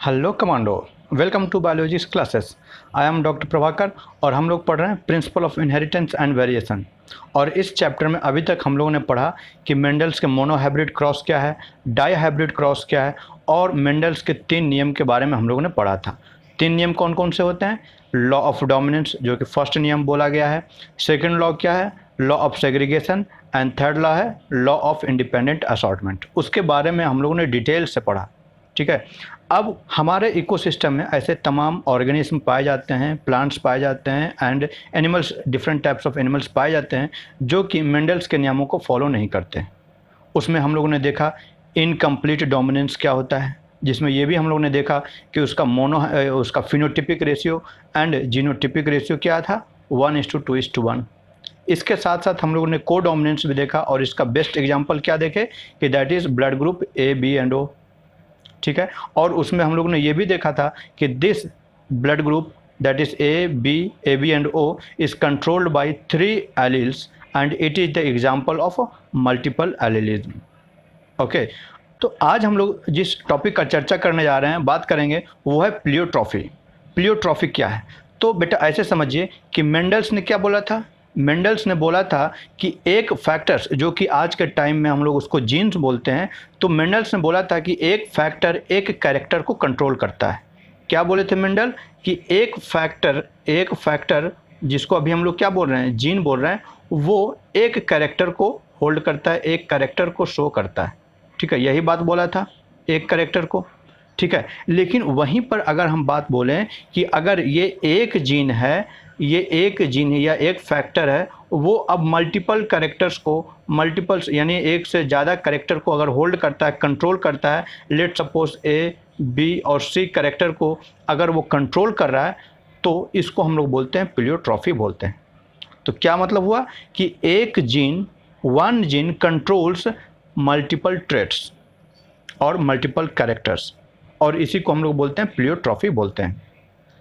Hello commando, welcome to biology classes. I am doctor Prabhakar और हम लोग पढ़ रहे हैं principle of inheritance and variation. और इस चैप्टर में अभी तक हम लोगों ने पढ़ा कि मेंडल्स के मोनोहाइब्रिड क्रॉस क्या है, डाईहाइब्रिड क्रॉस क्या है, और मेंडल्स के 3 नियम के बारे में हम लोगों ने पढ़ा था। 3 नियम कौन कौन से होते हैं? लॉ ऑफ डोमिनेंस, जो कि फर्स्ट नियम बोला गया है। सेकेंड लॉ क्या है? Law of segregation. And third law है लॉ ऑफ इंडिपेंडेंट असॉर्टमेंट। उसके बारे में हम लोगों ने डिटेल से पढ़ा। ठीक है। अब हमारे इकोसिस्टम में ऐसे तमाम ऑर्गेनिज्म पाए जाते हैं, प्लांट्स पाए जाते हैं and animals, different types of animals पाए जाते हैं जो कि मेंडल्स के नियमों को फॉलो नहीं करते। उसमें हम लोगों ने देखा इनकम्प्लीट डोमिनेंस क्या होता है, जिसमें ये भी हम लोगों ने देखा कि उसका phenotypic ratio and genotypic ratio क्या था, 1:2:1। इसके साथ साथ हम लोगों ने को डोमिनेंस भी देखा और इसका बेस्ट एग्जाम्पल क्या देखे कि that is blood group A, B and O. ठीक है। और उसमें हम लोगों ने ये भी देखा था कि this blood group that is A B and O is controlled by 3 alleles and it is the example of multiple allelism. Okay. तो आज हम लोग जिस टॉपिक का चर्चा करने जा रहे हैं, बात करेंगे, वो है प्लियोट्रॉफी। प्लियोट्रॉफी क्या है? तो बेटा ऐसे समझिए कि मेंडल्स ने क्या बोला था? मेंडल्स ने बोला था कि एक फैक्टर्स, जो कि आज के टाइम में हम लोग उसको जीन्स बोलते हैं, तो मेंडल्स ने बोला था कि एक फैक्टर एक कैरेक्टर को कंट्रोल करता है। क्या बोले थे मेंडल? कि एक फैक्टर जिसको अभी हम लोग क्या बोल रहे हैं, जीन बोल रहे हैं, वो एक कैरेक्टर को होल्ड करता है, एक कैरेक्टर को शो करता है। ठीक है, यही बात बोला था, एक कैरेक्टर को। ठीक है। लेकिन वहीं पर अगर हम बात बोलें कि अगर ये एक जीन है, ये एक जीन या एक फैक्टर है, वो अब मल्टीपल कैरेक्टर्स को, मल्टीपल्स यानी एक से ज़्यादा कैरेक्टर को अगर होल्ड करता है, कंट्रोल करता है, लेट सपोज ए, बी और सी कैरेक्टर को अगर वो कंट्रोल कर रहा है, तो इसको हम लोग बोलते हैं प्लियोट्रॉफी बोलते हैं। तो क्या मतलब हुआ कि एक gene, one gene controls multiple traits और मल्टीपल कैरेक्टर्स, और इसी को हम लोग बोलते हैं प्लियोट्रॉफी बोलते हैं।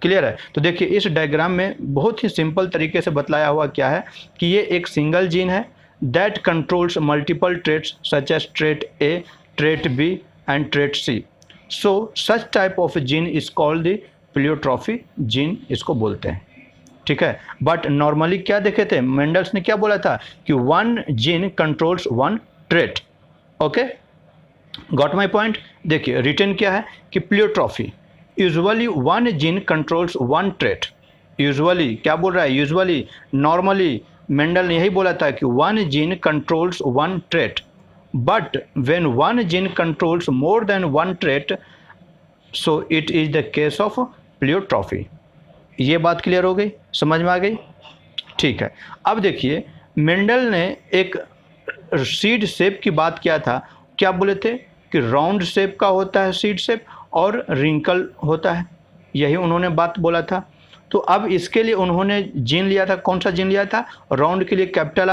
क्लियर है? तो देखिए इस डायग्राम में बहुत ही सिंपल तरीके से बतलाया हुआ क्या है कि ये एक सिंगल जीन है that controls multiple traits such as trait A, trait B and trait C. So such type of gene is called the pleiotropy gene, इसको बोलते हैं। ठीक है। बट नॉर्मली क्या देखे थे, मेंडल्स ने क्या बोला था कि one gene controls one trait. Okay, got my point? देखिए रिटर्न क्या है कि pleiotropy usually one gene controls one trait. Usually क्या बोल रहा है? यूजुअली, नॉर्मली मेंडल ने यही बोला था कि one gene controls one trait, but when one gene controls more than one trait, so it is the case of pleiotropy. ये बात क्लियर हो गई, समझ में आ गई? ठीक है। अब देखिए मेंडल ने एक सीड शेप की बात किया था। क्या बोले थे कि राउंड शेप का होता है सीड शेप और रिंकल होता है, यही उन्होंने बात बोला था। तो अब इसके लिए उन्होंने जीन लिया था, कौन सा जीन लिया था? राउंड के लिए कैपिटल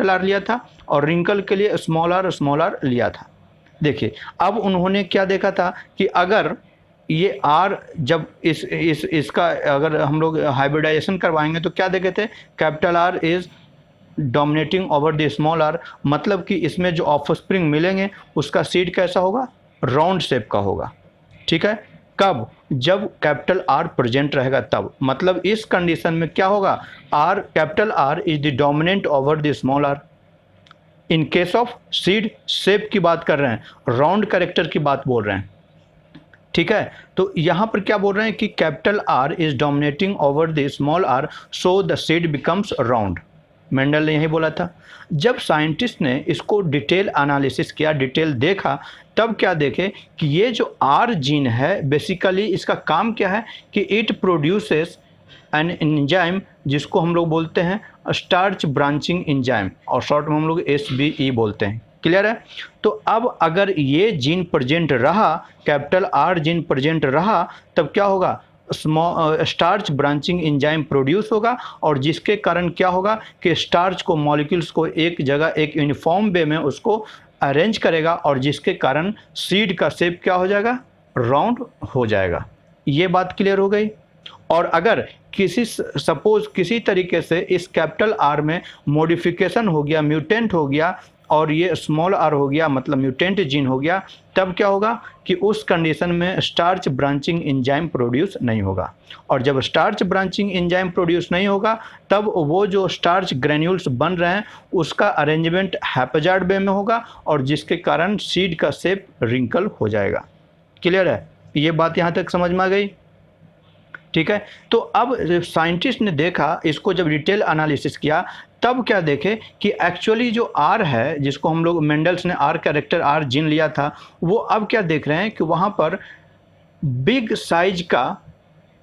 आर लिया था और रिंकल के लिए स्मॉल आर लिया था। देखिए अब उन्होंने क्या देखा था कि अगर ये आर, जब इसका अगर हम लोग हाइब्रिडाइजेशन करवाएंगे तो क्या देखे थे? Capital R is dominating over the small R, मतलब कि इसमें जो ऑफस्प्रिंग मिलेंगे उसका सीड कैसा होगा? राउंड शेप का होगा। ठीक है। कब? जब कैपिटल आर प्रेजेंट रहेगा तब। मतलब इस कंडीशन में क्या होगा? R, capital R is the dominant over the small R. In case of seed shape की बात कर रहे हैं, राउंड कैरेक्टर की बात बोल रहे हैं। ठीक है। तो यहाँ पर क्या बोल रहे हैं कि capital R is dominating over the small R, so the seed becomes round. Mendel ने यही बोला था। जब साइंटिस्ट ने इसको डिटेल एनालिसिस किया, डिटेल देखा, तब क्या देखे कि ये जो आर जीन है, बेसिकली इसका काम क्या है कि इट प्रोड्यूसेस एन एंजाइम जिसको हम लोग बोलते हैं स्टार्च ब्रांचिंग एंजाइम, और शॉर्ट में हम लोग SBE बोलते हैं। क्लियर है? तो अब अगर ये जीन प्रेजेंट रहा, कैपिटल आर जीन प्रेजेंट रहा, तब क्या होगा? स्टार्च ब्रांचिंग एंजाइम प्रोड्यूस होगा, और जिसके कारण क्या होगा कि स्टार्च को, मॉलिक्यूल्स को एक जगह एक यूनिफॉर्म वे में उसको अरेंज करेगा, और जिसके कारण सीड का शेप क्या हो जाएगा? राउंड हो जाएगा। ये बात क्लियर हो गई। और अगर किसी तरीके से इस कैपिटल आर में मॉडिफिकेशन हो गया, म्यूटेंट हो गया, और ये स्मॉल आर हो गया मतलब म्यूटेंट जीन हो गया, तब क्या होगा कि उस कंडीशन में स्टार्च ब्रांचिंग एंजाइम प्रोड्यूस नहीं होगा। और जब स्टार्च ब्रांचिंग एंजाइम प्रोड्यूस नहीं होगा तब वो जो स्टार्च ग्रेन्यूल्स बन रहे हैं उसका अरेंजमेंट हैप्पॉज़ार्ड वे में होगा और जिसके कारण सीड का शेप रिंकल हो जाएगा। क्लियर है? ये बात यहाँ तक समझ में आ गई? ठीक है। तो अब साइंटिस्ट ने देखा इसको, जब डिटेल एनालिसिस किया तब क्या देखे कि एक्चुअली जो आर है, जिसको हम लोग मेंडल्स ने आर कैरेक्टर आर जीन लिया था, वो अब क्या देख रहे हैं कि वहाँ पर बिग साइज का,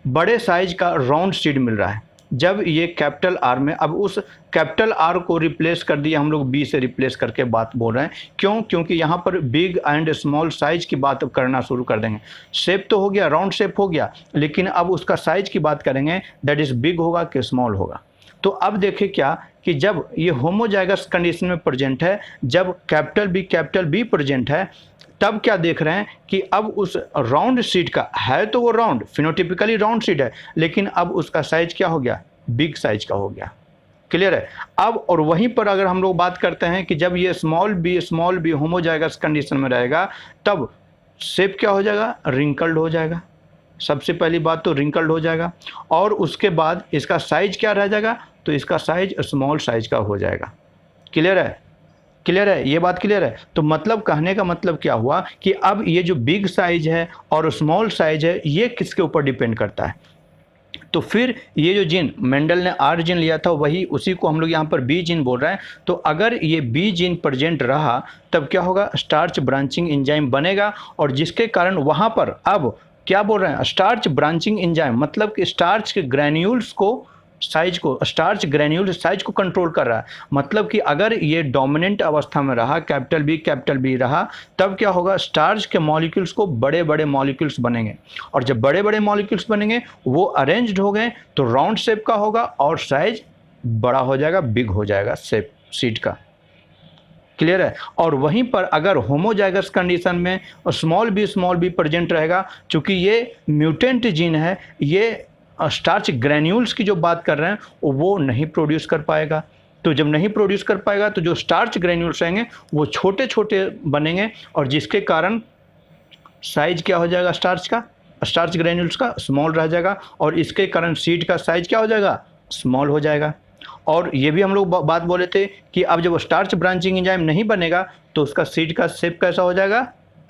बड़े साइज का राउंड सीड मिल रहा है। जब ये कैपिटल आर में, अब उस कैपिटल आर को रिप्लेस कर दिया हम लोग बी से रिप्लेस करके बात बोल रहे हैं। क्यों? क्योंकि यहाँ पर बिग एंड स्मॉल साइज की बात करना शुरू कर देंगे। शेप तो हो गया, राउंड शेप हो गया, लेकिन अब उसका साइज की बात करेंगे, दैट इज बिग होगा कि स्मॉल होगा। तो अब देखिए क्या कि जब ये होमोजाइगस कंडीशन में प्रेजेंट है, जब कैपिटल बी प्रेजेंट है, तब क्या देख रहे हैं कि अब उस राउंड सीड का है, तो वो राउंड फिनोटिपिकली राउंड सीड है, लेकिन अब उसका साइज क्या हो गया? बिग साइज का हो गया। क्लियर है? अब और वहीं पर अगर हम लोग बात करते हैं कि जब ये स्मॉल बी होमोजाइगस कंडीशन में रहेगा तब शेप क्या हो जाएगा? रिंकल्ड हो जाएगा। सबसे पहली बात तो रिंकल्ड हो जाएगा और उसके बाद इसका साइज क्या रह जाएगा? तो इसका साइज स्मॉल साइज का हो जाएगा। क्लियर है? क्लियर है? ये बात क्लियर है? तो मतलब कहने का मतलब क्या हुआ कि अब ये जो बिग साइज है और स्मॉल साइज है ये किसके ऊपर डिपेंड करता है? तो फिर ये जो जीन मेंडल ने आर जीन लिया था वही, उसी को हम लोग यहाँ पर बी जीन बोल रहे हैं। तो अगर ये बी जीन प्रेजेंट रहा तब क्या होगा? स्टार्च ब्रांचिंग एंजाइम बनेगा और जिसके कारण वहाँ पर अब क्या बोल रहे हैं? स्टार्च ब्रांचिंग एंजाइम मतलब कि स्टार्च के ग्रैन्यूल्स को, साइज को, स्टार्च ग्रैन्यूल साइज को कंट्रोल कर रहा है। मतलब कि अगर ये डोमिनेंट अवस्था में रहा, कैपिटल बी रहा, तब क्या होगा? स्टार्च के मॉलिक्यूल्स को बड़े बड़े मॉलिक्यूल्स बनेंगे और जब बड़े बड़े मॉलिक्यूल्स बनेंगे वो अरेंज्ड हो गए तो राउंड शेप का होगा और साइज बड़ा हो जाएगा, बिग हो जाएगा शेप सीड का। क्लियर है? और वहीं पर अगर होमोजाइगस कंडीशन में स्मॉल बी प्रेजेंट रहेगा, चूंकि ये म्यूटेंट जीन है, ये स्टार्च ग्रैन्यूल्स की जो बात कर रहे हैं वो नहीं प्रोड्यूस कर पाएगा। तो जब नहीं प्रोड्यूस कर पाएगा तो जो स्टार्च ग्रैन्यूल्स रहेंगे वो छोटे छोटे बनेंगे और जिसके कारण साइज क्या हो जाएगा? स्टार्च ग्रैन्यूल्स का स्मॉल रह जाएगा और इसके कारण सीड का साइज क्या हो जाएगा? स्मॉल हो जाएगा। और ये भी हम लोग बात बोले थे कि अब जब स्टार्च ब्रांचिंग एंजाइम नहीं बनेगा तो उसका सीड का शेप कैसा हो जाएगा?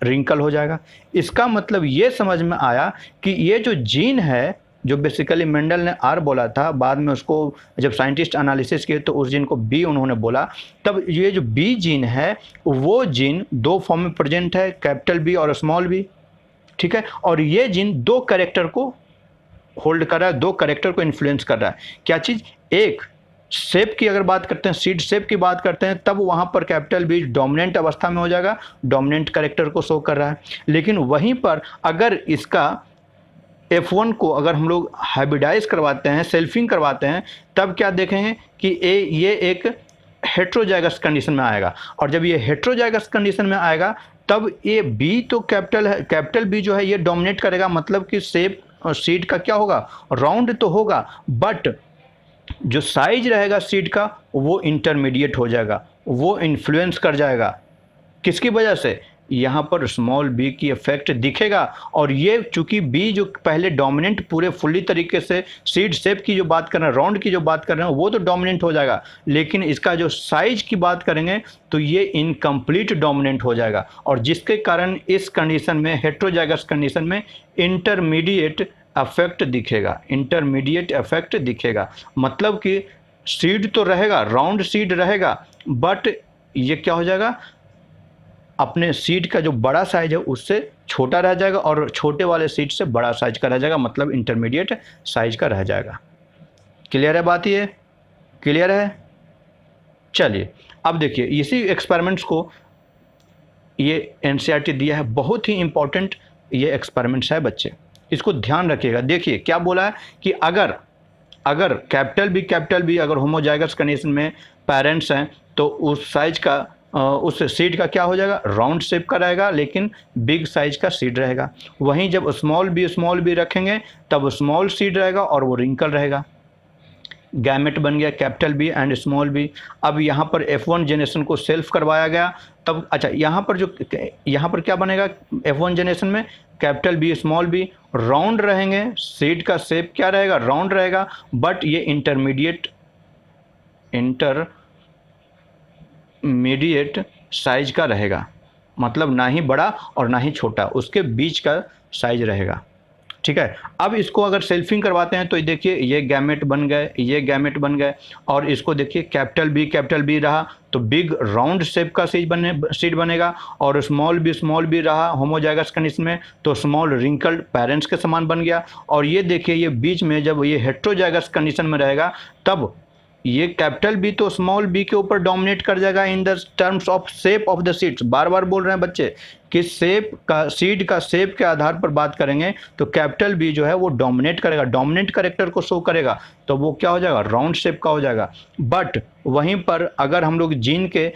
रिंकल हो जाएगा। इसका मतलब ये समझ में आया कि ये जो जीन है, जो बेसिकली मेंडल ने आर बोला था, बाद में उसको जब साइंटिस्ट एनालिसिस किए तो उस जीन को बी उन्होंने बोला, तब ये जो बी जीन है वो जीन दो फॉर्म में प्रेजेंट है, कैपिटल बी और स्मॉल बी। ठीक है? और ये जीन दो कैरेक्टर को होल्ड कर रहा है, दो कैरेक्टर को इन्फ्लुएंस कर रहा है। क्या चीज़? एक शेप की अगर बात करते हैं, सीड शेप की बात करते हैं, तब वहाँ पर कैपिटल बी डोमिनेंट अवस्था में हो जाएगा, डोमिनेंट कैरेक्टर को शो कर रहा है। लेकिन वहीं पर अगर इसका F1 को अगर हम लोग हाइब्रिडाइज करवाते हैं, सेल्फिंग करवाते हैं, तब क्या देखेंगे कि ये एक हेट्रोजाइगस कंडीशन में आएगा और जब ये हेट्रोजाइगस कंडीशन में आएगा तब ये बी तो कैपिटल बी जो है ये डोमिनेट करेगा। मतलब कि शेप सीड का क्या होगा? राउंड तो होगा, बट जो साइज रहेगा सीड का वो इंटरमीडिएट हो जाएगा, वो इन्फ्लुएंस कर जाएगा। किसकी वजह से? यहाँ पर स्मॉल बी की इफेक्ट दिखेगा। और ये चूंकि बी जो पहले डोमिनेंट पूरे फुल्ली तरीके से सीड शेप की जो बात कर रहे हैं, राउंड की जो बात कर रहे हैं, वो तो डोमिनेंट हो जाएगा, लेकिन इसका जो साइज की बात करेंगे तो ये इनकम्प्लीट डोमिनेंट हो जाएगा और जिसके कारण इस कंडीशन में, हेट्रोजाइगस कंडीशन में, इंटरमीडिएट इफेक्ट दिखेगा, इंटरमीडिएट इफेक्ट दिखेगा। मतलब कि सीड तो रहेगा, राउंड सीड रहेगा, बट ये क्या हो जाएगा? अपने सीड का जो बड़ा साइज है उससे छोटा रह जाएगा और छोटे वाले सीड से बड़ा साइज का रह जाएगा, मतलब इंटरमीडिएट साइज का रह जाएगा। क्लियर है बात? ये क्लियर है? चलिए अब देखिए, इसी एक्सपेरिमेंट्स को ये एनसीईआरटी दिया है, बहुत ही इंपॉर्टेंट ये एक्सपेरिमेंट्स है बच्चे, इसको ध्यान रखिएगा। देखिए क्या बोला है कि अगर कैपिटल बी अगर होमोजाइगस कंडीशन में पेरेंट्स हैं तो उस साइज का, उस सीड का क्या हो जाएगा? राउंड शेप का रहेगा, लेकिन बिग साइज का सीड रहेगा। वहीं जब स्मॉल बी रखेंगे तब स्मॉल सीड रहेगा और वो रिंकल रहेगा। गैमेट बन गया capital B and small B. अब यहाँ पर F1 जनरेशन को सेल्फ करवाया गया, तब अच्छा यहाँ पर क्या बनेगा F1 जनरेशन में, capital B small B, round रहेंगे, सीड का शेप क्या रहेगा, राउंड रहेगा, बट ये इंटरमीडिएट साइज का रहेगा, मतलब ना ही बड़ा और ना ही छोटा, उसके बीच का साइज रहेगा। ठीक है, अब इसको अगर सेल्फिंग करवाते हैं तो देखिए ये गैमेट बन गए, ये गैमेट बन गए, और इसको देखिए कैपिटल बी रहा तो बिग राउंड शेप का सीड बनेगा, और स्मॉल बी रहा होमोजाइगस कंडीशन में तो स्मॉल रिंकल्ड पेरेंट्स के समान बन गया। और ये देखिए ये बीच में जब ये हेट्रोजाइगस कंडीशन में रहेगा तब ये कैपिटल बी तो स्मॉल बी के ऊपर डोमिनेट कर जाएगा in the terms of shape of the seeds. बार बार बोल रहे हैं बच्चे कि शेप का, सीड का शेप के आधार पर बात करेंगे तो कैपिटल बी जो है वो डोमिनेट करेगा, डोमिनेंट कैरेक्टर को शो करेगा, तो वो क्या हो जाएगा, राउंड शेप का हो जाएगा। बट वहीं पर अगर हम लोग जीन के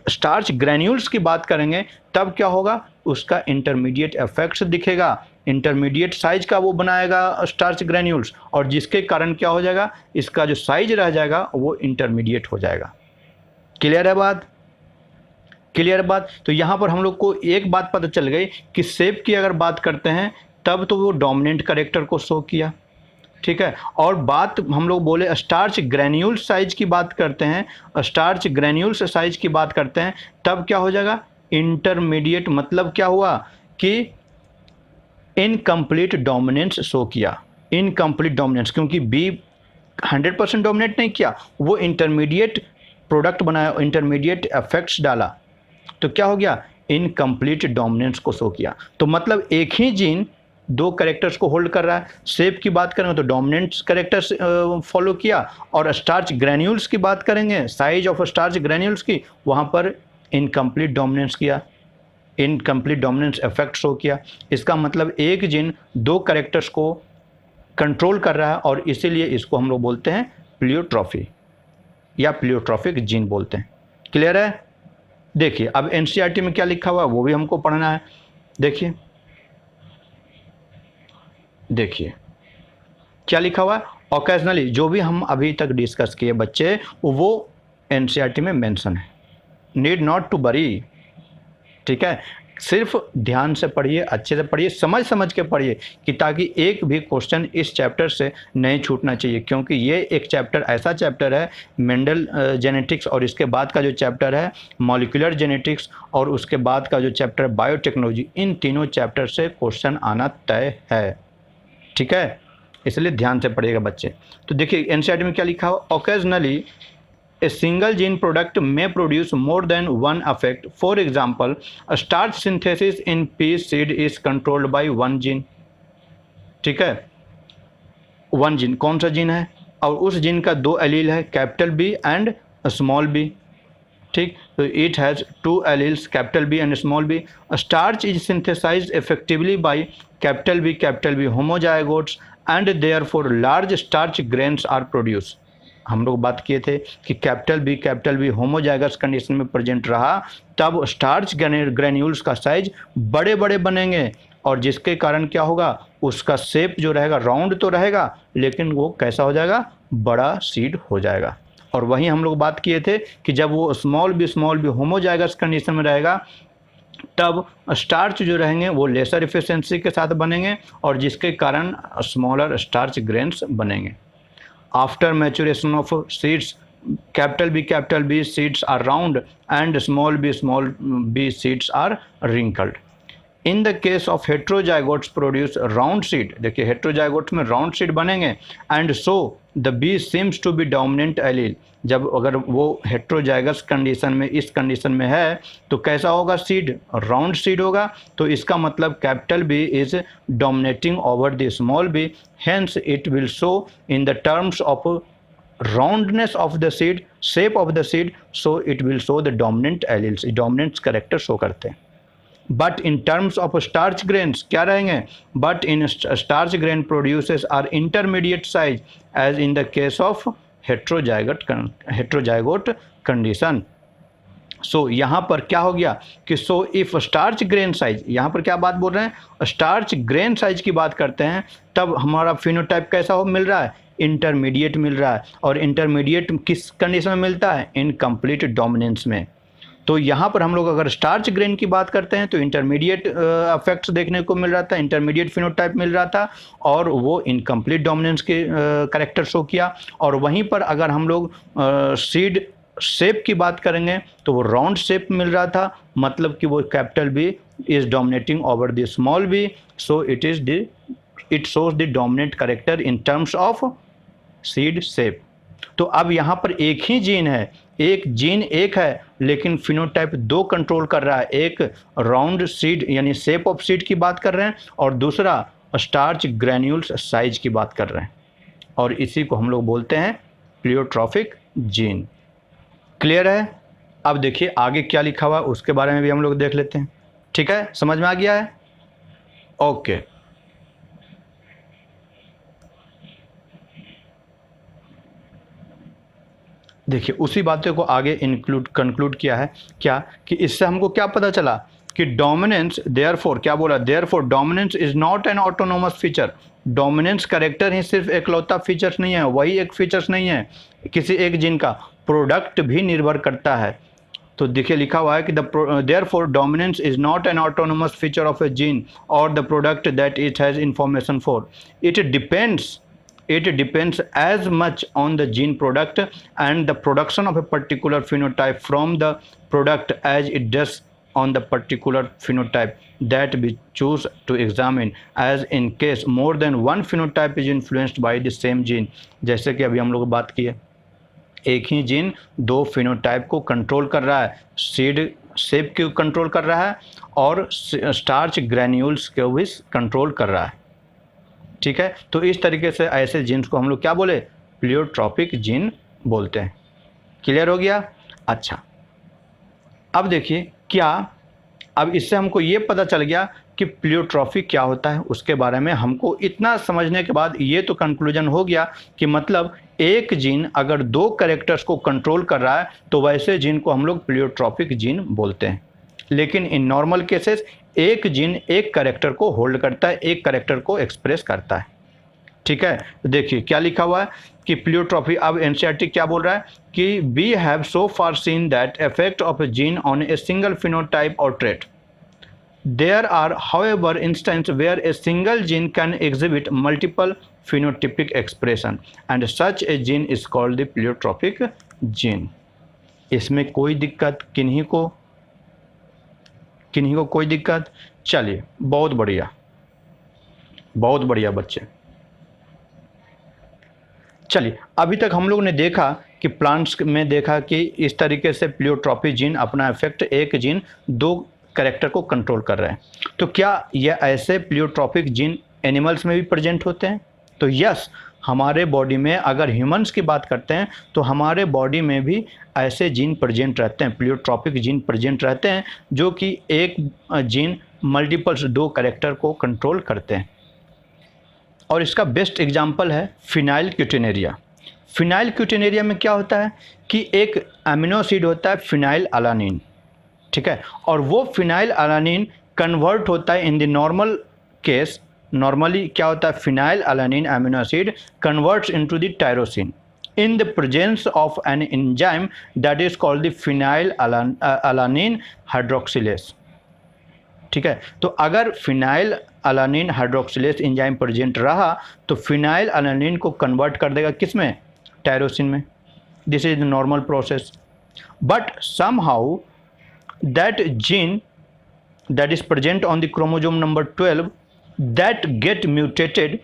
स्टार्च ग्रैन्यूल्स की बात करेंगे तब क्या होगा, उसका इंटरमीडिएट इफेक्ट्स दिखेगा, इंटरमीडिएट साइज का वो बनाएगा स्टार्च ग्रैन्यूल्स, और जिसके कारण क्या हो जाएगा, इसका जो साइज रह जाएगा वो इंटरमीडिएट हो जाएगा। क्लियर है बात, क्लियर बात। तो यहाँ पर हम लोग को एक बात पता चल गई कि शेप की अगर बात करते हैं तब तो वो डोमिनेंट कैरेक्टर को शो किया, ठीक है। और बात हम लोग बोले स्टार्च ग्रैन्यूल साइज की बात करते हैं, स्टार्च ग्रैन्यूल्स साइज की बात करते हैं तब क्या हो जाएगा, इंटरमीडिएट, मतलब क्या हुआ कि इनकम्प्लीट डोमिनेंस शो किया, इनकम्प्लीट डोमिनेंस, क्योंकि बी 100% डोमिनेट नहीं किया, वो इंटरमीडिएट प्रोडक्ट बनाया, इंटरमीडिएट इफेक्ट्स डाला, तो क्या हो गया, इनकम्प्लीट डोमिनेंस को शो किया। तो मतलब एक ही जीन दो कैरेक्टर्स को होल्ड कर रहा है। शेप की बात करेंगे तो डोमिनेंट कैरेक्टर्स फॉलो किया, और स्टार्च ग्रैन्यूल्स की बात करेंगे, साइज ऑफ स्टार्च ग्रैन्यूल्स की, वहाँ पर इनकम्प्लीट डोमिनेंस किया, इनकम्प्लीट डोमिनेंस इफेक्ट शो किया। इसका मतलब एक जीन दो कैरेक्टर्स को कंट्रोल कर रहा है, और इसीलिए इसको हम लोग बोलते हैं प्लियोट्रॉफी या प्लियोट्रॉफिक जीन बोलते हैं। क्लियर है। देखिए अब एनसीईआरटी में क्या लिखा हुआ है वो भी हमको पढ़ना है। देखिए देखिए क्या लिखा हुआ है, ओकेजनली, जो भी हम अभी तक डिस्कस किए बच्चे वो एनसीईआरटी में मेंशन है, नीड नॉट टू वरी, ठीक है। सिर्फ ध्यान से पढ़िए, अच्छे से पढ़िए, समझ समझ के पढ़िए, कि ताकि एक भी क्वेश्चन इस चैप्टर से नहीं छूटना चाहिए, क्योंकि ये एक चैप्टर ऐसा चैप्टर है मेंडल जेनेटिक्स, और इसके बाद का जो चैप्टर है मॉलिक्यूलर जेनेटिक्स, और उसके बाद का जो चैप्टर बायोटेक्नोलॉजी, इन तीनों चैप्टर से क्वेश्चन आना तय है, ठीक है। इसलिए ध्यान से पढ़िएगा बच्चे। तो देखिए एनसीईआरटी में क्या लिखा हो, occasionally a single gene product may produce more than one effect. For example, a starch synthesis in pea seed is controlled by one gene. ठीक है, वन जीन, कौन सा जीन है, और उस जीन का दो एलील है, capital B and small B, ठीक। तो it has two alleles, capital B and small B. Starch is synthesized effectively by capital B homozygotes and therefore large starch grains are produce. हम लोग बात किए थे कि कैपिटल बी होमोजाइगस कंडीशन में present रहा तब स्टार्च ग्रैन्यूल्स का साइज बड़े बड़े बनेंगे, और जिसके कारण क्या होगा, उसका शेप जो रहेगा राउंड तो रहेगा लेकिन वो कैसा हो जाएगा, बड़ा सीड हो जाएगा। और वहीं हम लोग बात किए थे कि जब वो स्मॉल बी होमोजाइगस कंडीशन में रहेगा तब स्टार्च जो रहेंगे वो लेसर इफिशिएंसी के साथ बनेंगे, और जिसके कारण स्मॉलर स्टार्च ग्रेन्स बनेंगे। After maturation of seeds, capital B seeds are round and small b seeds are wrinkled. In the case of heterozygotes produce round seed, देखिए heterozygotes में round seed बनेंगे, and so the B seems to be dominant allele. जब अगर वो heterozygous condition में, इस condition में है तो कैसा होगा, सीड राउंड सीड होगा, तो इसका मतलब capital B is dominating over the small B, hence it will show in the terms of roundness of the seed, shape of the seed, so it will show the dominant alleles, dominant character show करते हैं। But in terms of starch grains क्या रहेंगे, but in starch grain produces are intermediate size as in the case of heterozygote condition. So यहाँ पर क्या हो गया कि so if starch grain size, यहाँ पर क्या बात बोल रहे हैं, स्टार्च ग्रेन साइज की बात करते हैं, तब हमारा फिनोटाइप कैसा हो मिल रहा है, इंटरमीडिएट मिल रहा है, और इंटरमीडिएट किस कंडीशन में मिलता है? इनकम्प्लीट डोमिनेंस में। तो यहाँ पर हम लोग अगर स्टार्च ग्रेन की बात करते हैं तो इंटरमीडिएट अफेक्ट्स देखने को मिल रहा था, इंटरमीडिएट फिनोटाइप मिल रहा था, और वो इनकम्प्लीट डोमिनेंस के कैरेक्टर शो किया। और वहीं पर अगर हम लोग सीड शेप की बात करेंगे तो वो राउंड शेप मिल रहा था, मतलब कि वो capital B is dominating over the small B, so it shows the dominant character in terms of seed shape. तो अब यहाँ पर एक ही जीन है, एक जीन एक है, लेकिन फिनोटाइप दो कंट्रोल कर रहा है। एक राउंड सीड यानी शेप ऑफ सीड की बात कर रहे हैं, और दूसरा स्टार्च ग्रैन्यूल्स साइज की बात कर रहे हैं, और इसी को हम लोग बोलते हैं प्लियोट्रॉफिक जीन। क्लियर है? अब देखिए आगे क्या लिखा हुआ है उसके बारे में भी हम लोग देख लेते हैं। ठीक है, समझ में आ गया है? ओके। देखिए उसी बातों को आगे कंक्लूड किया है क्या, कि इससे हमको क्या पता चला कि डोमिनेंस, देयरफॉर क्या बोला, therefore dominance is not an autonomous feature. Dominance character ही सिर्फ एकलौता फीचर्स नहीं है, वही एक फीचर्स नहीं है किसी एक जीन का, प्रोडक्ट भी निर्भर करता है। तो देखिए लिखा हुआ है कि therefore dominance is not an autonomous feature of a gene और the product that it has information for. It depends as much on the gene product and the production of a particular phenotype from the product as it does on the particular phenotype that we choose to examine, as in case more than one phenotype is influenced by the same gene। जैसे कि अभी हम लोग बात किए, एक ही gene दो phenotype को कंट्रोल कर रहा है, सीड शेप को कंट्रोल कर रहा है और स्टार्च ग्रैन्यूल्स को भी कंट्रोल कर रहा है। ठीक है, तो इस तरीके से ऐसे जीन्स को हम लोग क्या बोले, प्लियोट्रॉपिक जीन बोलते हैं। क्लियर हो गया? अच्छा, अब देखिए क्या, अब इससे हमको ये पता चल गया कि प्लियोट्रॉफी क्या होता है, उसके बारे में हमको इतना समझने के बाद ये तो कंक्लूजन हो गया कि मतलब एक जीन अगर दो कैरेक्टर्स को कंट्रोल कर रहा है तो वैसे जीन को हम लोग प्लियोट्रॉपिक जीन बोलते हैं। लेकिन इन नॉर्मल केसेस एक जीन एक कैरेक्टर को होल्ड करता है, एक कैरेक्टर को एक्सप्रेस करता है। ठीक है, देखिए क्या लिखा हुआ है कि प्लियोट्रॉफी, अब एनसीईआरटी क्या बोल रहा है कि we have so far seen that effect of a gene on a single phenotype और trait. There are, however, instances where a single gene can exhibit multiple phenotypic expression, and such a gene is called the pleiotropic gene। इसमें कोई दिक्कत किन्हीं को कोई दिक्कत? चलिए, बहुत बढ़िया बच्चे। चलिए, अभी तक हम लोग ने देखा कि प्लांट्स में देखा कि इस तरीके से प्लियोट्रॉपी जीन अपना इफेक्ट, एक जीन दो कैरेक्टर को कंट्रोल कर रहे हैं। तो क्या ये ऐसे प्लियोट्रॉपिक जीन एनिमल्स में भी प्रेजेंट होते हैं? तो यस, हमारे बॉडी में अगर ह्यूमंस की बात करते हैं तो हमारे बॉडी में भी ऐसे जीन प्रेजेंट रहते हैं, प्लियोट्रॉपिक जीन प्रेजेंट रहते हैं, जो कि एक जीन मल्टीपल्स दो कैरेक्टर को कंट्रोल करते हैं। और इसका बेस्ट एग्जाम्पल है फिनाइल क्यूटिनेरिया। फिनाइल क्यूटिनेरिया में क्या होता है कि एक अमीनो एसिड होता है फिनाइल अलानिन, ठीक है, और वो फिनाइल अलानिन कन्वर्ट होता है in the normal case. Normally क्या होता है, phenylalanine amino acid converts into the tyrosine in the presence of an enzyme that is called the phenylalanine hydroxylase. ठीक है, तो अगर phenylalanine hydroxylase enzyme present रहा तो phenyl alanine को कन्वर्ट कर देगा किस में, टायरोसिन में। This is the normal process, but somehow that gene that is present on the chromosome number 12 that get mutated,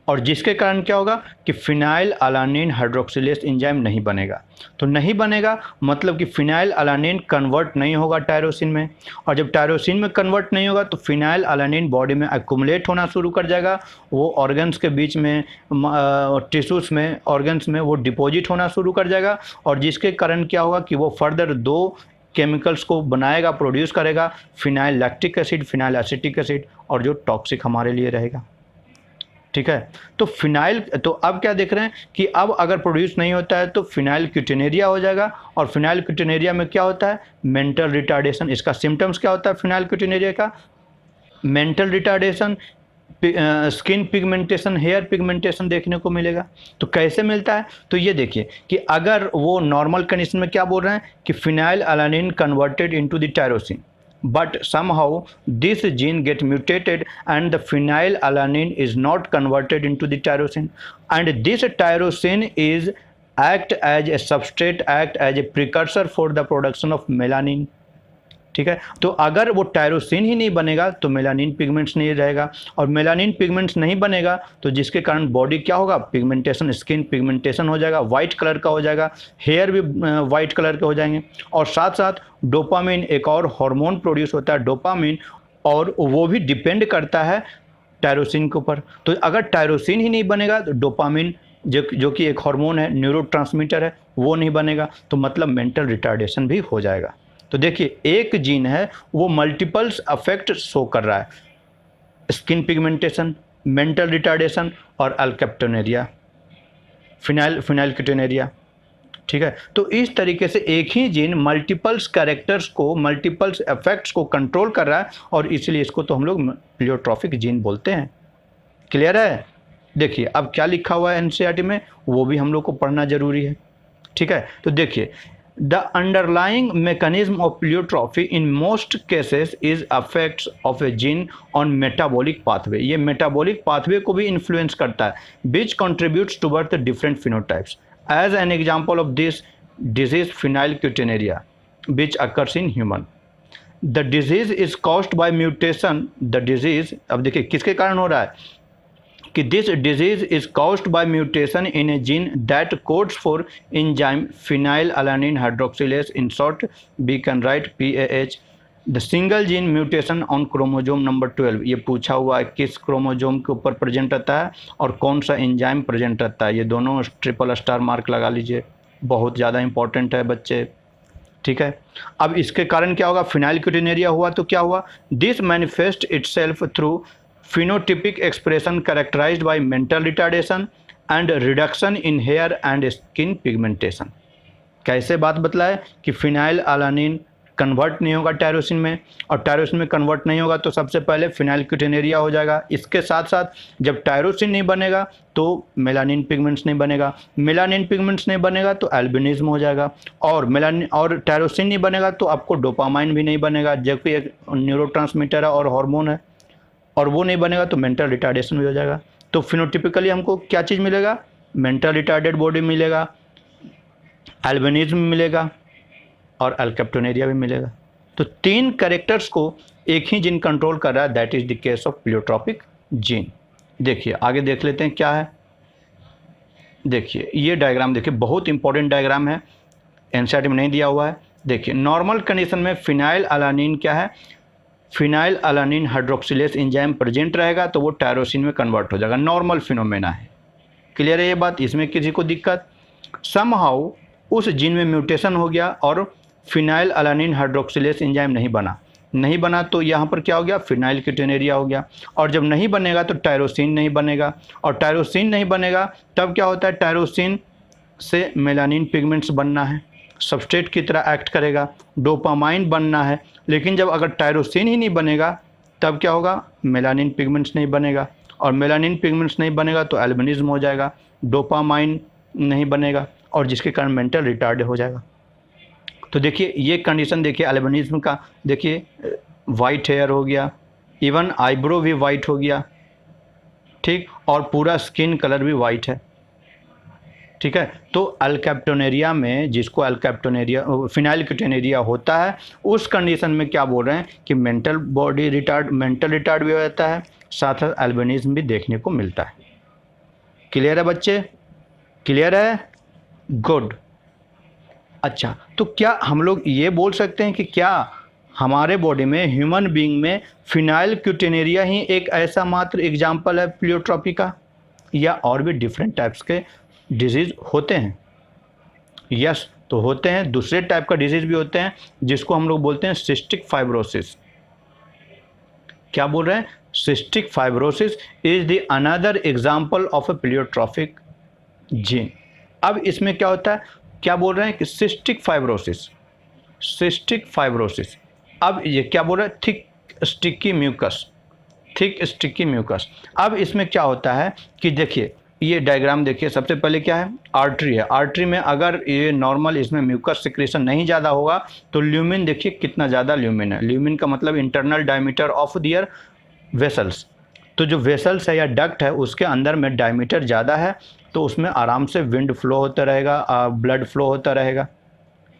और जिसके कारण क्या होगा कि फिनाइल अलानिन हाइड्रोक्सिलेस एंजाइम नहीं बनेगा। तो नहीं बनेगा मतलब कि फिनाइल अलानिन कन्वर्ट नहीं होगा टायरोसिन में, और जब टायरोसिन में कन्वर्ट नहीं होगा तो फिनाइल अलानिन बॉडी में एक्युमुलेट होना शुरू कर जाएगा, वो ऑर्गन्स के बीच में, टिश्यूज़ में, ऑर्गन्स में वो डिपॉजिट होना शुरू कर जाएगा, और जिसके कारण क्या होगा कि वो फर्दर दो केमिकल्स को बनाएगा, प्रोड्यूस करेगा, phenyl lactic acid, phenyl acetic acid, और जो टॉक्सिक हमारे लिए रहेगा। ठीक है, तो फिनाइल, तो अब क्या देख रहे हैं कि अब अगर प्रोड्यूस नहीं होता है तो फिनाइल क्यूटिनेरिया हो जाएगा, और फिनाइल क्यूटिनेरिया में क्या होता है, मेंटल रिटार्डेशन। इसका सिम्टम्स क्या होता है फिनाइल क्यूटिनेरिया का, mental retardation, skin pigmentation, hair pigmentation देखने को मिलेगा। तो कैसे मिलता है? तो ये देखिए कि अगर वो नॉर्मल कंडीशन में क्या बोल रहे हैं कि phenyl alanine converted into the tyrosine, but somehow this gene get mutated and the phenylalanine is not converted into the tyrosine, and this tyrosine is act as a substrate, act as a precursor for the production of melanin। ठीक है, तो अगर वो tyrosine ही नहीं बनेगा तो melanin pigments नहीं रहेगा, और मेलानिन पिगमेंट्स नहीं बनेगा तो जिसके कारण बॉडी क्या होगा, पिगमेंटेशन, स्किन पिगमेंटेशन हो जाएगा, वाइट कलर का हो जाएगा, हेयर भी वाइट कलर के हो जाएंगे। और साथ साथ डोपामिन, एक और हार्मोन प्रोड्यूस होता है डोपामिन, और वो भी डिपेंड करता है टायरोसिन के ऊपर। तो अगर टायरोसिन ही नहीं बनेगा तो डोपामिन जो कि एक हार्मोन है, न्यूरोट्रांसमीटर है, वो नहीं बनेगा, तो मतलब मेंटल रिटार्डेशन भी हो जाएगा। तो देखिए एक जीन है वो मल्टीपल्स अफेक्ट शो कर रहा है, स्किन पिगमेंटेशन, मेंटल रिटार्डेशन और अल्केप्टोनेरिया, फिनाइलकेटोनेरिया। ठीक है, तो इस तरीके से एक ही जीन मल्टीपल्स कैरेक्टर्स को, मल्टीपल्स इफेक्ट्स को कंट्रोल कर रहा है, और इसलिए इसको तो हम लोग प्लियोट्रॉफिक जीन बोलते हैं। क्लियर है? देखिए अब क्या लिखा हुआ है एनसीईआरटी में, वो भी हम लोग को पढ़ना जरूरी है। ठीक है, तो देखिए the underlying mechanism of pleiotrophy in most cases is effects of a gene on metabolic pathway। ये metabolic pathway को भी influence करता है, which contributes towards the different phenotypes। As an example of this disease phenylketonuria which occurs in human, the disease is caused by mutation। the disease, अब देखिए किसके कारण हो रहा है कि this disease is caused by mutation in a gene that codes for enzyme phenylalanine hydroxylase, in short we can write PAH। the single gene mutation on chromosome number 12, ये पूछा हुआ है किस क्रोमोजोम के ऊपर प्रेजेंट रहता है और कौन सा एंजाइम प्रेजेंट रहता है। ये दोनों ट्रिपल स्टार मार्क लगा लीजिए, बहुत ज़्यादा इंपॉर्टेंट है बच्चे। ठीक है, अब इसके कारण क्या होगा, फिनाइलकेटोनुरिया हुआ तो क्या हुआ, this manifest itself through phenotypic expression characterized by mental retardation and reduction in hair and skin pigmentation। कैसे बात बतलाए कि फिनाइल अलानिन कन्वर्ट नहीं होगा टायरोसिन में, और टायरोसिन में कन्वर्ट नहीं होगा तो सबसे पहले फिनाइलकेटोनुरिया हो जाएगा। इसके साथ साथ जब टायरोसिन नहीं बनेगा तो मेलानिन पिगमेंट्स नहीं बनेगा, मेलानिन पिगमेंट्स नहीं बनेगा तो एल्बिनिज्म हो जाएगा, और मेलानिन और टायरोसिन नहीं बनेगा तो आपको डोपामाइन भी नहीं बनेगा, जबकि एक न्यूरोट्रांसमीटर है और हार्मोन है, और वो नहीं बनेगा तो मेंटल रिटार्डेशन भी हो जाएगा। तो फिनोटिपिकली हमको क्या चीज़ मिलेगा, मेंटल रिटार्डेड बॉडी मिलेगा, एल्बिनिज्म मिलेगा और अल्केप्टोनुरिया भी मिलेगा। तो तीन कैरेक्टर्स को एक ही जीन कंट्रोल कर रहा है, that is the case of pleiotropic gene. देखिए आगे देख लेते हैं क्या है। देखिए ये डायग्राम देखिए, बहुत इंपॉर्टेंट डायग्राम है, एनसीईआरटी में नहीं दिया हुआ है। देखिए नॉर्मल कंडीशन में फिनाइल अलानिन क्या है, phenyl alanine hydroxylase enzyme present रहेगा तो वो टायरोसिन में कन्वर्ट हो जाएगा, नॉर्मल फिनोमेना है। क्लियर है ये बात, इसमें किसी को दिक्कत? समहाउ उस जीन में म्यूटेशन हो गया और फिनाइल अलानिन हाइड्रोक्सिलेज एंजाइम नहीं बना तो यहाँ पर क्या हो गया, फिनाइलकेटोनुरिया हो गया। और जब नहीं बनेगा तो टायरोसिन नहीं बनेगा, और टायरोसिन नहीं बनेगा तब क्या होता है, टायरोसिन से मेलानिन पिगमेंट्स बनना है, सबस्ट्रेट की तरह एक्ट करेगा, डोपामाइन बनना है। लेकिन जब अगर टायरोसिन ही नहीं बनेगा तब क्या होगा, मेलानिन पिगमेंट्स नहीं बनेगा, और मेलानिन पिगमेंट्स नहीं बनेगा तो एल्बिनिज्म हो जाएगा, डोपामाइन नहीं बनेगा, और जिसके कारण मेंटल रिटार्ड हो जाएगा। तो देखिए ये कंडीशन देखिए एल्बिनिज्म का, देखिए वाइट हेयर हो गया, इवन आईब्रो भी वाइट हो गया, ठीक, और पूरा स्किन कलर भी वाइट है। ठीक है, तो अल्केप्टोनुरिया में, जिसको अल्केप्टोनुरिया फिनाइलकेटोनुरिया होता है, उस कंडीशन में क्या बोल रहे हैं कि मेंटल रिटार्ड भी हो जाता है, साथ साथ एल्बिनिज्म भी देखने को मिलता है। क्लियर है बच्चे, क्लियर है, गुड। अच्छा, तो क्या हम लोग ये बोल सकते हैं कि क्या हमारे बॉडी में, ह्यूमन बीइंग में फिनाइलकेटोनुरिया ही एक ऐसा मात्र एग्जाम्पल है प्लियोट्रॉपी का, या और भी डिफरेंट टाइप्स के डिजीज़ होते हैं? यस, तो होते हैं, दूसरे टाइप का डिजीज़ भी होते हैं जिसको हम लोग बोलते हैं सिस्टिक फाइब्रोसिस। क्या बोल रहे हैं, cystic fibrosis is the another example of A pleiotropic gene. अब इसमें क्या होता है, क्या बोल रहे हैं कि सिस्टिक फाइब्रोसिस, अब ये क्या बोल रहा है, thick sticky mucus, thick sticky mucus. अब इसमें क्या होता है कि देखिए ये डायग्राम देखिए, सबसे पहले क्या है, आर्टरी है। आर्टरी में अगर ये नॉर्मल इसमें म्यूकस सिक्रेशन नहीं ज़्यादा होगा तो ल्यूमिन देखिए कितना ज़्यादा ल्यूमिन है। ल्यूमिन का मतलब internal diameter of their vessels. तो जो वेसल्स है या डक्ट है उसके अंदर में डायमीटर ज़्यादा है तो उसमें आराम से विंड फ्लो होता रहेगा, ब्लड फ्लो होता रहेगा,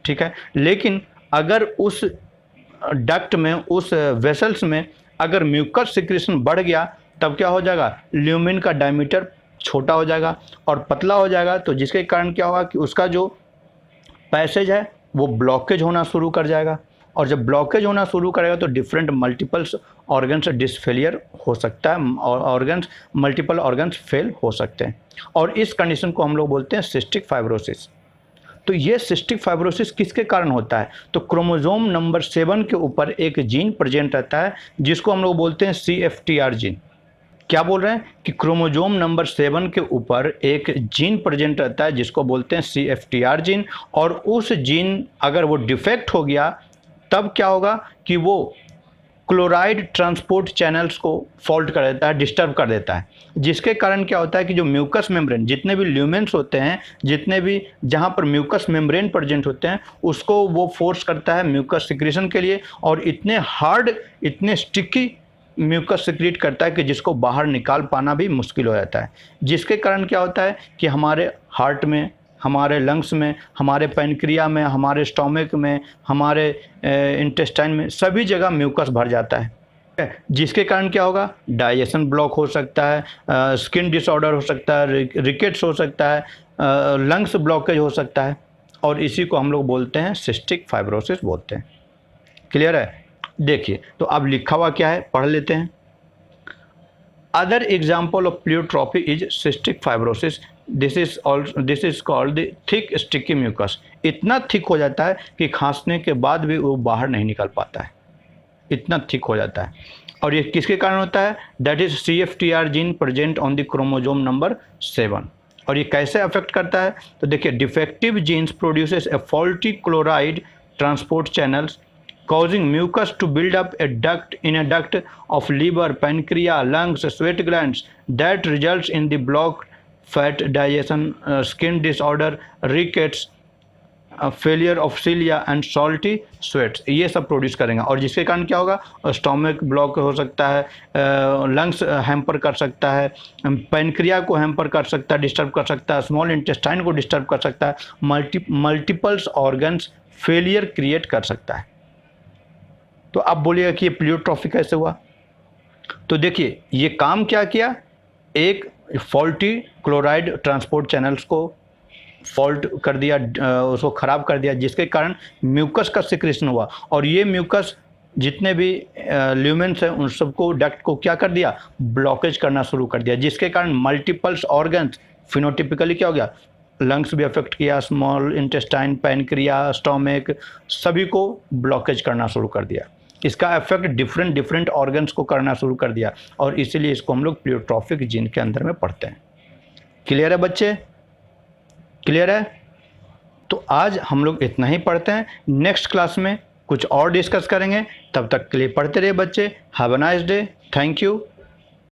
ठीक है। लेकिन अगर उस डक्ट में, उस वेसल्स में अगर म्यूकस सिक्रेशन बढ़ गया तब क्या हो जाएगा, ल्यूमिन का डायमीटर छोटा हो जाएगा और पतला हो जाएगा। तो जिसके कारण क्या होगा कि उसका जो पैसेज है वो ब्लॉकेज होना शुरू कर जाएगा, और जब ब्लॉकेज होना शुरू करेगा तो डिफरेंट मल्टीपल्स ऑर्गन्स डिसफेलियर हो सकता है, और ऑर्गन्स, मल्टीपल ऑर्गन्स फेल हो सकते हैं, और इस कंडीशन को हम लोग बोलते हैं सिस्टिक फाइब्रोसिस। तो ये सिस्टिक फाइब्रोसिस किसके कारण होता है, तो क्रोमोसोम नंबर 7 के ऊपर एक जीन प्रेजेंट रहता है जिसको हम लोग बोलते हैं CFTR जीन। क्या बोल रहे हैं कि क्रोमोसोम नंबर 7 के ऊपर एक जीन प्रेजेंट रहता है जिसको बोलते हैं CFTR जीन, और उस जीन अगर वो डिफेक्ट हो गया तब क्या होगा कि वो क्लोराइड ट्रांसपोर्ट चैनल्स को फॉल्ट कर देता है, डिस्टर्ब कर देता है, जिसके कारण क्या होता है कि जो म्यूकस मेम्ब्रेन, जितने भी ल्यूमेंस होते हैं, जितने भी जहाँ पर म्यूकस मेम्ब्रेन प्रेजेंट होते हैं उसको वो फोर्स करता है म्यूकस सिक्रेशन के लिए, और इतने हार्ड, इतने स्टिकी म्यूकस सिक्रीट करता है कि जिसको बाहर निकाल पाना भी मुश्किल हो जाता है। जिसके कारण क्या होता है कि हमारे हार्ट में, हमारे लंग्स में, हमारे पैनक्रिया में, हमारे स्टोमक में, हमारे इंटेस्टाइन में, सभी जगह म्यूकस भर जाता है। जिसके कारण क्या होगा, डाइजेशन ब्लॉक हो सकता है, स्किन डिसऑर्डर हो सकता है, रिकेट्स हो सकता है, लंग्स ब्लॉकेज हो सकता है, और इसी को हम लोग बोलते हैं सिस्टिक फाइब्रोसिस बोलते हैं। क्लियर है। देखिए तो अब लिखा हुआ क्या है, पढ़ लेते हैं। Other example of pleiotropy is cystic fibrosis, this is called the thick sticky mucus. इतना थिक हो जाता है कि खांसने के बाद भी वो बाहर नहीं निकल पाता है, इतना थिक हो जाता है। और ये किसके कारण होता है, that is CFTR gene present on the chromosome number 7। और ये कैसे अफेक्ट करता है, तो देखिए defective genes produces a faulty chloride transport channels causing mucus to build up in a duct of liver, pancreas, lungs, sweat glands, that results in the blocked fat digestion, skin disorder, rickets, failure of cilia and salty sweats। ये सब produce करेंगे, और जिसके कारण क्या होगा, stomach block हो सकता है, लंग्स हैम्पर कर सकता है, पैनक्रिया को हैम्पर कर सकता है, डिस्टर्ब कर सकता है, स्मॉल इंटेस्टाइन को डिस्टर्ब कर सकता है, मल्टीपल्स ऑर्गन्स फेलियर क्रिएट कर सकता है। तो आप बोलिएगा कि ये प्लियोट्रॉफी कैसे हुआ, तो देखिए ये काम क्या किया, एक फॉल्टी क्लोराइड ट्रांसपोर्ट चैनल्स को फॉल्ट कर दिया, उसको ख़राब कर दिया, जिसके कारण म्यूकस का सिक्रेशन हुआ, और ये म्यूकस जितने भी ल्यूमेंस हैं उन सबको, डक्ट को क्या कर दिया, ब्लॉकेज करना शुरू कर दिया, जिसके कारण मल्टीपल्स ऑर्गन्स, फिनोटिपिकली क्या हो गया, लंग्स भी अफेक्ट किया, स्मॉल इंटेस्टाइन, पैनक्रिया, स्टोमक, सभी को ब्लॉकेज करना शुरू कर दिया। इसका इफेक्ट डिफरेंट ऑर्गन्स को करना शुरू कर दिया, और इसीलिए इसको हम लोग प्लियोट्रॉफिक जीन के अंदर में पढ़ते हैं। क्लियर है बच्चे, क्लियर है। तो आज हम लोग इतना ही पढ़ते हैं, नेक्स्ट क्लास में कुछ और डिस्कस करेंगे। तब तक के लिए पढ़ते रहिए बच्चे। Have a nice day, thank you.